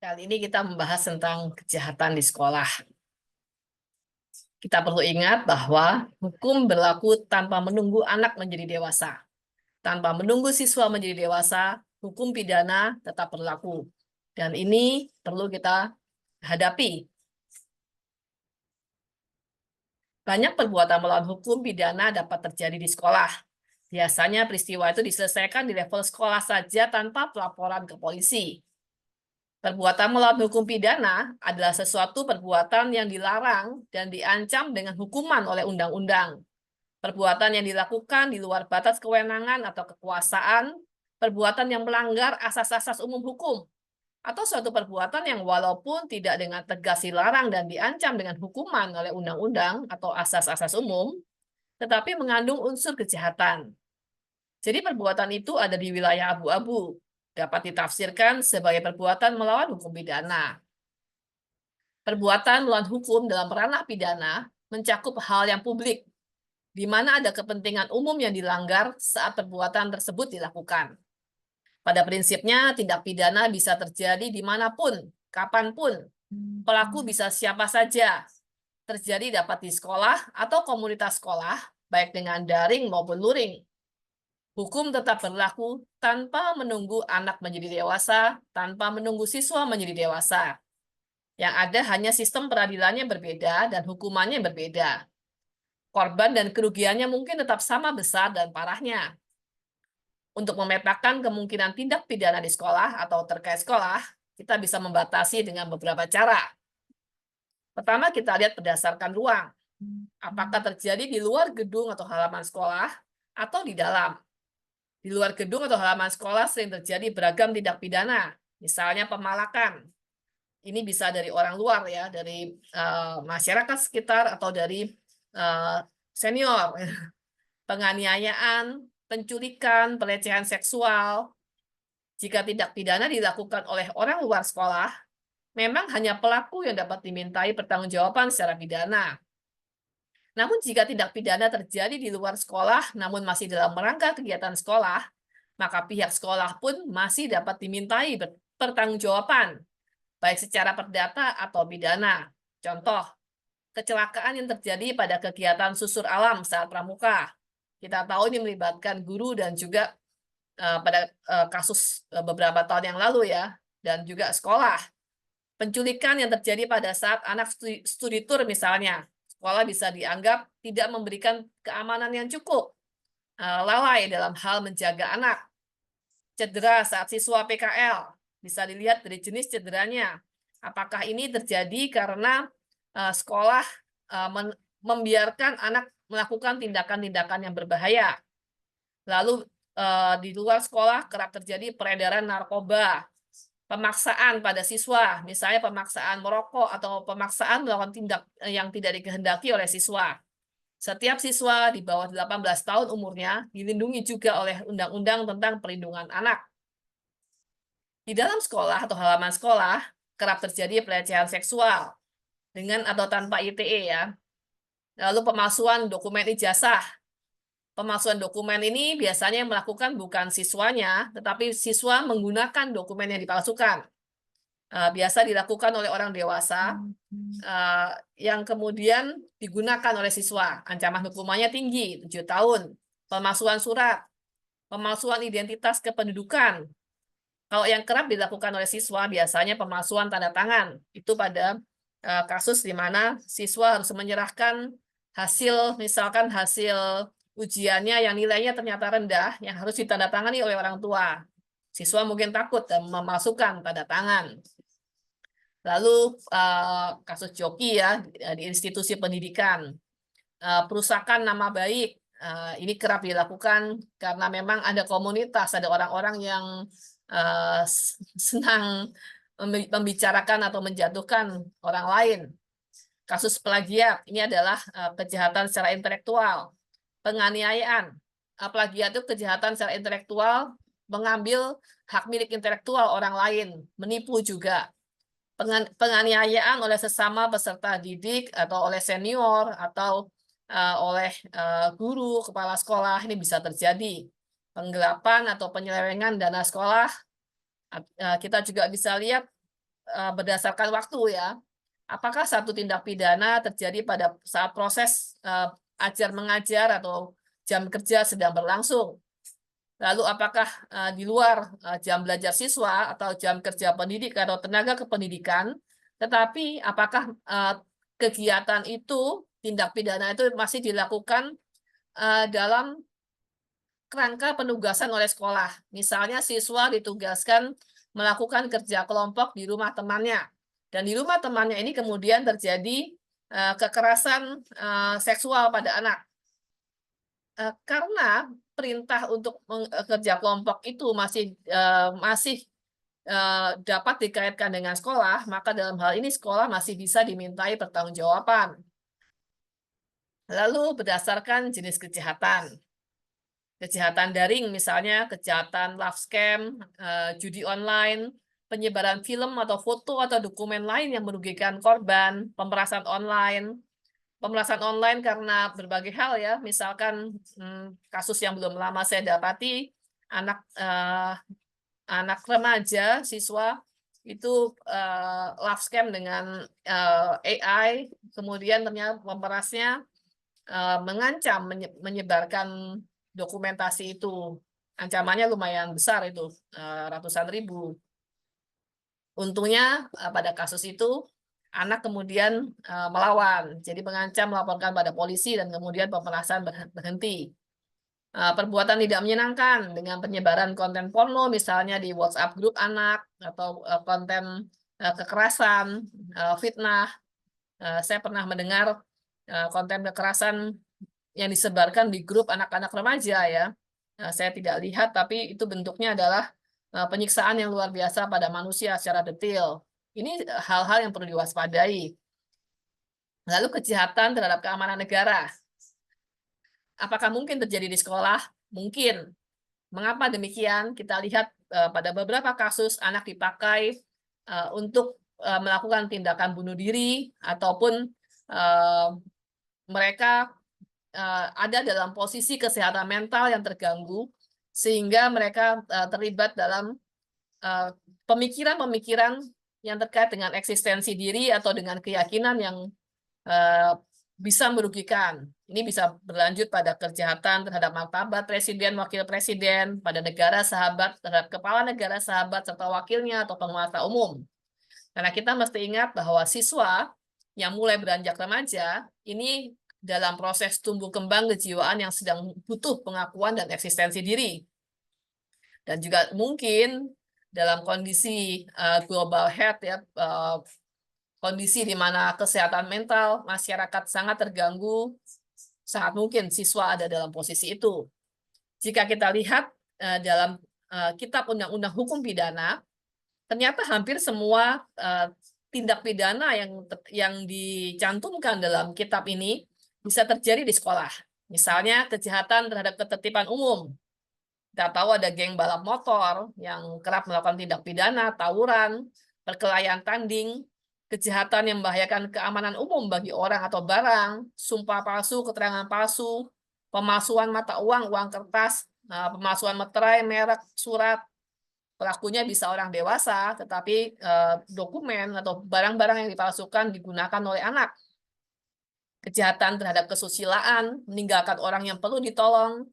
Kali ini kita membahas tentang kejahatan di sekolah. Kita perlu ingat bahwa hukum berlaku tanpa menunggu anak menjadi dewasa. Tanpa menunggu siswa menjadi dewasa, hukum pidana tetap berlaku. Dan ini perlu kita hadapi. Banyak perbuatan melawan hukum pidana dapat terjadi di sekolah. Biasanya peristiwa itu diselesaikan di level sekolah saja tanpa pelaporan ke polisi. Perbuatan melawan hukum pidana adalah sesuatu perbuatan yang dilarang dan diancam dengan hukuman oleh undang-undang. Perbuatan yang dilakukan di luar batas kewenangan atau kekuasaan, perbuatan yang melanggar asas-asas umum hukum, atau suatu perbuatan yang walaupun tidak dengan tegas dilarang dan diancam dengan hukuman oleh undang-undang atau asas-asas umum, tetapi mengandung unsur kejahatan. Jadi perbuatan itu ada di wilayah abu-abu, dapat ditafsirkan sebagai perbuatan melawan hukum pidana. Perbuatan melawan hukum dalam ranah pidana mencakup hal yang publik, di mana ada kepentingan umum yang dilanggar saat perbuatan tersebut dilakukan. Pada prinsipnya, tindak pidana bisa terjadi dimanapun, kapanpun. Pelaku bisa siapa saja. Terjadi dapat di sekolah atau komunitas sekolah, baik dengan daring maupun luring. Hukum tetap berlaku tanpa menunggu anak menjadi dewasa, tanpa menunggu siswa menjadi dewasa. Yang ada hanya sistem peradilannya berbeda dan hukumannya berbeda. Korban dan kerugiannya mungkin tetap sama besar dan parahnya. Untuk memetakan kemungkinan tindak pidana di sekolah atau terkait sekolah, kita bisa membatasi dengan beberapa cara. Pertama, kita lihat berdasarkan ruang. Apakah terjadi di luar gedung atau halaman sekolah atau di dalam? Di luar gedung atau halaman sekolah sering terjadi beragam tindak pidana, misalnya pemalakan. Ini bisa dari orang luar ya, dari masyarakat sekitar atau dari senior. Penganiayaan, penculikan, pelecehan seksual. Jika tindak pidana dilakukan oleh orang luar sekolah, memang hanya pelaku yang dapat dimintai pertanggungjawaban secara pidana. Namun jika tindak pidana terjadi di luar sekolah namun masih dalam rangka kegiatan sekolah, maka pihak sekolah pun masih dapat dimintai pertanggungjawaban, baik secara perdata atau pidana. Contoh, kecelakaan yang terjadi pada kegiatan susur alam saat pramuka. Kita tahu ini melibatkan guru dan juga pada kasus beberapa tahun yang lalu ya, dan juga sekolah. Penculikan yang terjadi pada saat anak studi tour misalnya, sekolah bisa dianggap tidak memberikan keamanan yang cukup, lalai dalam hal menjaga anak. Cedera saat siswa PKL, bisa dilihat dari jenis cederanya. Apakah ini terjadi karena sekolah membiarkan anak melakukan tindakan-tindakan yang berbahaya. Lalu di luar sekolah kerap terjadi peredaran narkoba, pemaksaan pada siswa, misalnya pemaksaan merokok atau pemaksaan melakukan tindak yang tidak dikehendaki oleh siswa. Setiap siswa di bawah 18 tahun umurnya dilindungi juga oleh Undang-Undang tentang Perlindungan Anak. Di dalam sekolah atau halaman sekolah, kerap terjadi pelecehan seksual dengan atau tanpa ITE ya. Lalu pemalsuan dokumen ijazah. Pemalsuan dokumen ini biasanya yang melakukan bukan siswanya, tetapi siswa menggunakan dokumen yang dipalsukan. Biasa dilakukan oleh orang dewasa yang kemudian digunakan oleh siswa. Ancaman hukumannya tinggi, 7 tahun. Pemalsuan surat, pemalsuan identitas kependudukan. Kalau yang kerap dilakukan oleh siswa biasanya pemalsuan tanda tangan. Itu pada kasus di mana siswa harus menyerahkan hasil, misalkan hasil ujiannya yang nilainya ternyata rendah, yang harus ditandatangani oleh orang tua. Siswa mungkin takut dan memalsukan tanda tangan. Lalu kasus joki ya di institusi pendidikan, perusakan nama baik, ini kerap dilakukan karena memang ada komunitas, ada orang-orang yang senang membicarakan atau menjatuhkan orang lain. Kasus plagiat, ini adalah kejahatan secara intelektual. Penganiayaan, plagiat itu kejahatan secara intelektual, mengambil hak milik intelektual orang lain, menipu juga. Penganiayaan oleh sesama peserta didik atau oleh senior atau oleh guru, kepala sekolah, ini bisa terjadi. Penggelapan atau penyelewengan dana sekolah, kita juga bisa lihat berdasarkan waktu ya. Apakah satu tindak pidana terjadi pada saat proses ajar mengajar atau jam kerja sedang berlangsung? Lalu apakah di luar jam belajar siswa atau jam kerja pendidik atau tenaga kependidikan? Tetapi apakah kegiatan itu, tindak pidana itu masih dilakukan dalam kerangka penugasan oleh sekolah? Misalnya siswa ditugaskan melakukan kerja kelompok di rumah temannya. Dan di rumah temannya ini kemudian terjadi kekerasan seksual pada anak. Karena perintah untuk kerja kelompok itu masih dapat dikaitkan dengan sekolah, maka dalam hal ini sekolah masih bisa dimintai pertanggungjawaban. Lalu berdasarkan jenis kejahatan. Kejahatan daring misalnya kejahatan love scam, judi online, penyebaran film atau foto atau dokumen lain yang merugikan korban, pemerasan online. Pemerasan online karena berbagai hal ya, misalkan kasus yang belum lama saya dapati, anak remaja, siswa, itu love scam dengan AI, kemudian ternyata pemerasnya mengancam menyebarkan dokumentasi itu. Ancamannya lumayan besar itu, ratusan ribu. Untungnya pada kasus itu, anak kemudian melawan, jadi mengancam melaporkan pada polisi dan kemudian pemerasan berhenti. Perbuatan tidak menyenangkan dengan penyebaran konten porno misalnya di WhatsApp grup anak atau konten kekerasan, fitnah. Saya pernah mendengar konten kekerasan yang disebarkan di grup anak-anak remaja ya. Saya tidak lihat, tapi itu bentuknya adalah penyiksaan yang luar biasa pada manusia secara detail. Ini hal-hal yang perlu diwaspadai. Lalu kejahatan terhadap keamanan negara. Apakah mungkin terjadi di sekolah? Mungkin. Mengapa demikian? Kita lihat pada beberapa kasus anak dipakai untuk melakukan tindakan bunuh diri ataupun mereka ada dalam posisi kesehatan mental yang terganggu sehingga mereka terlibat dalam pemikiran-pemikiran yang terkait dengan eksistensi diri atau dengan keyakinan yang bisa merugikan. Ini bisa berlanjut pada kejahatan terhadap martabat presiden, wakil presiden, pada negara sahabat, terhadap kepala negara sahabat, serta wakilnya atau penguasa umum. Karena kita mesti ingat bahwa siswa yang mulai beranjak remaja, ini dalam proses tumbuh kembang kejiwaan yang sedang butuh pengakuan dan eksistensi diri. Dan juga mungkin dalam kondisi global health ya, kondisi di mana kesehatan mental masyarakat sangat terganggu, sangat mungkin siswa ada dalam posisi itu. Jika kita lihat dalam Kitab Undang-Undang Hukum Pidana, ternyata hampir semua tindak pidana yang dicantumkan dalam kitab ini bisa terjadi di sekolah. Misalnya kejahatan terhadap ketertiban umum. Kita tahu ada geng balap motor yang kerap melakukan tindak pidana, tawuran, perkelahian tanding, kejahatan yang membahayakan keamanan umum bagi orang atau barang, sumpah palsu, keterangan palsu, pemalsuan mata uang, uang kertas, pemalsuan materai, merek, surat. Pelakunya bisa orang dewasa, tetapi dokumen atau barang-barang yang dipalsukan digunakan oleh anak. Kejahatan terhadap kesusilaan, meninggalkan orang yang perlu ditolong,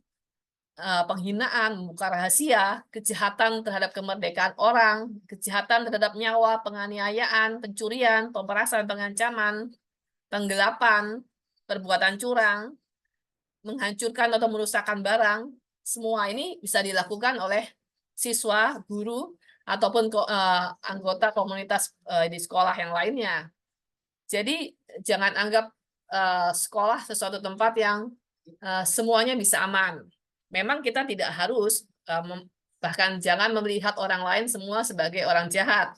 penghinaan, membuka rahasia, kejahatan terhadap kemerdekaan orang, kejahatan terhadap nyawa, penganiayaan, pencurian, pemerasan, pengancaman, penggelapan, perbuatan curang, menghancurkan atau merusakkan barang, semua ini bisa dilakukan oleh siswa, guru, ataupun anggota komunitas di sekolah yang lainnya. Jadi jangan anggap sekolah sesuatu tempat yang semuanya bisa aman. Memang kita tidak harus, bahkan jangan melihat orang lain semua sebagai orang jahat.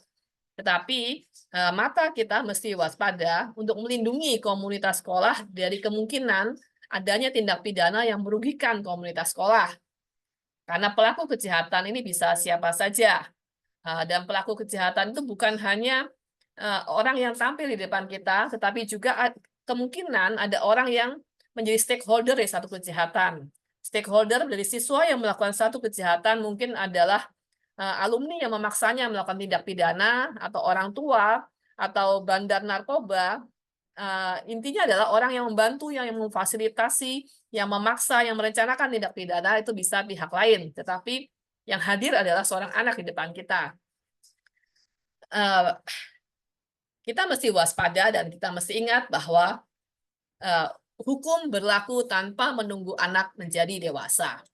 Tetapi mata kita mesti waspada untuk melindungi komunitas sekolah dari kemungkinan adanya tindak pidana yang merugikan komunitas sekolah. Karena pelaku kejahatan ini bisa siapa saja. Dan pelaku kejahatan itu bukan hanya orang yang tampil di depan kita, tetapi juga kemungkinan ada orang yang menjadi stakeholder dari satu kejahatan. Stakeholder dari siswa yang melakukan satu kejahatan mungkin adalah alumni yang memaksanya melakukan tindak pidana, atau orang tua, atau bandar narkoba, intinya adalah orang yang membantu, yang memfasilitasi, yang memaksa, yang merencanakan tindak pidana itu bisa pihak lain, tetapi yang hadir adalah seorang anak di depan kita. Kita mesti waspada dan kita mesti ingat bahwa hukum berlaku tanpa menunggu anak menjadi dewasa.